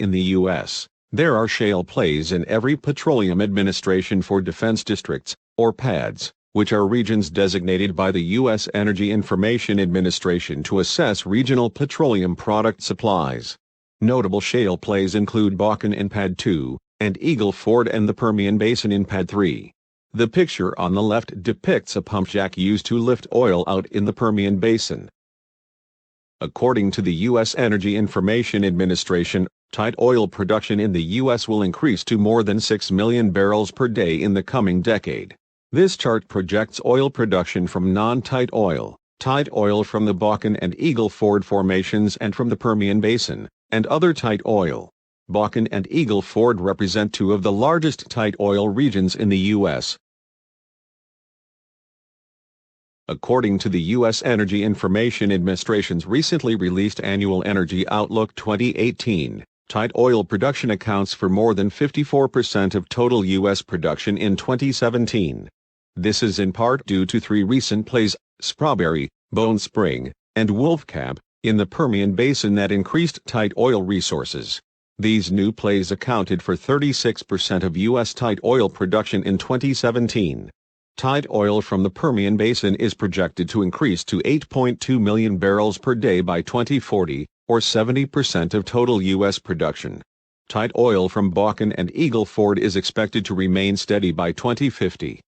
In the U.S., there are shale plays in every Petroleum Administration for Defense Districts, or PADS, which are regions designated by the U.S. Energy Information Administration to assess regional petroleum product supplies. Notable shale plays include Bakken in PAD 2, and Eagle Ford and the Permian Basin in PAD 3. The picture on the left depicts a pump jack used to lift oil out in the Permian Basin. According to the U.S. Energy Information Administration, tight oil production in the U.S. will increase to more than 6 million barrels per day in the coming decade. This chart projects oil production from non-tight oil, tight oil from the Bakken and Eagle Ford formations and from the Permian Basin, and other tight oil. Bakken and Eagle Ford represent two of the largest tight oil regions in the U.S. According to the U.S. Energy Information Administration's recently released Annual Energy Outlook 2018, tight oil production accounts for more than 54% of total U.S. production in 2017. This is in part due to three recent plays, Strawberry, Bone Spring, and Wolfcamp, in the Permian Basin that increased tight oil resources. These new plays accounted for 36% of U.S. tight oil production in 2017. Tight oil from the Permian Basin is projected to increase to 8.2 million barrels per day by 2040, or 70% of total U.S. production. Tight oil from Bakken and Eagle Ford is expected to remain steady by 2050.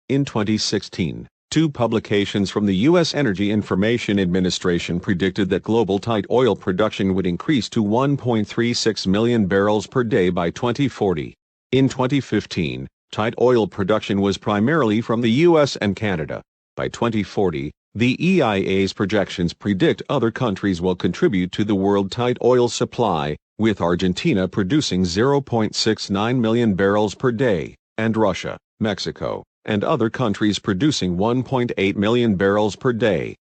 In 2016, two publications from the U.S. Energy Information Administration predicted that global tight oil production would increase to 1.36 million barrels per day by 2040. In 2015, tight oil production was primarily from the U.S. and Canada. By 2040, the EIA's projections predict other countries will contribute to the world tight oil supply, with Argentina producing 0.69 million barrels per day, and Russia, Mexico, and other countries producing 1.8 million barrels per day.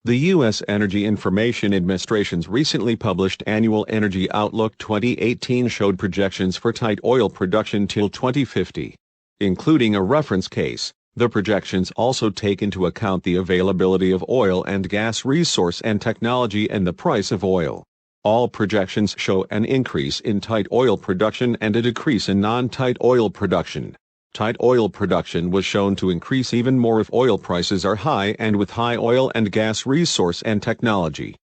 The U.S. Energy Information Administration's recently published Annual Energy Outlook 2018 showed projections for tight oil production till 2050. Including a reference case, the projections also take into account the availability of oil and gas resource and technology and the price of oil. All projections show an increase in tight oil production and a decrease in non-tight oil production. Tight oil production was shown to increase even more if oil prices are high and with high oil and gas resource and technology.